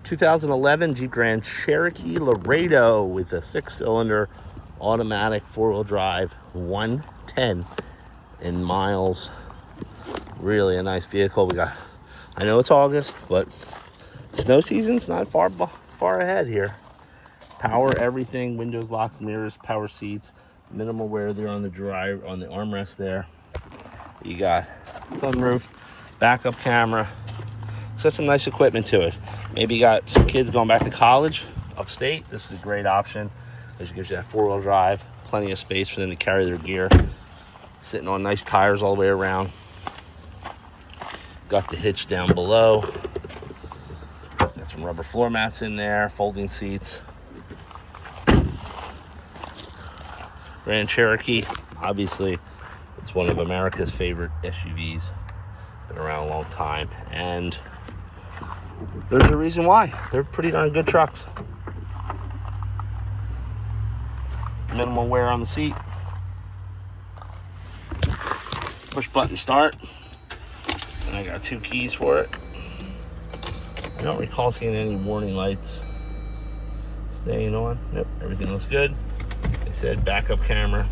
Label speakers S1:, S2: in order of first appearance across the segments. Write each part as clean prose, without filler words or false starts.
S1: 2011 Jeep Grand Cherokee Laredo with a 6-cylinder automatic 4-wheel drive, 110 in miles. Really a nice vehicle. I know it's August, but snow season's not far ahead here. Power everything, windows, locks, mirrors, power seats, minimal wear there on the armrest there. You got sunroof, backup camera. It's got some nice equipment to it. Maybe you got some kids going back to college upstate. This is a great option because it gives you that 4-wheel drive, plenty of space for them to carry their gear. Sitting on nice tires all the way around. Got the hitch down below. Got some rubber floor mats in there, folding seats. Grand Cherokee, obviously, it's one of America's favorite SUVs. Been around a long time, and there's a reason why. They're pretty darn good trucks. Minimal wear on the seat. Push button start. And I got 2 keys for it. I don't recall seeing any warning lights staying on. Nope, everything looks good. They said backup camera.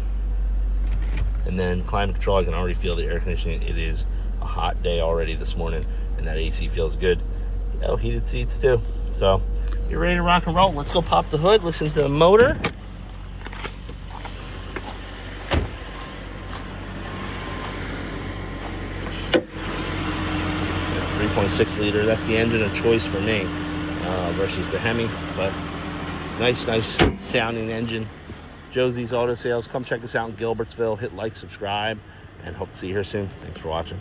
S1: And then climate control. I can already feel the air conditioning. It is a hot day already this morning, and that AC feels good. Oh, heated seats too. So you're ready to rock and roll. Let's go pop the hood, listen to the motor. 3.6 liter. That's the engine of choice for me versus the Hemi, but nice sounding engine. Josie's Auto Sales. Come check us out in Gilbertsville. Hit like, subscribe, and hope to see you here soon. Thanks for watching.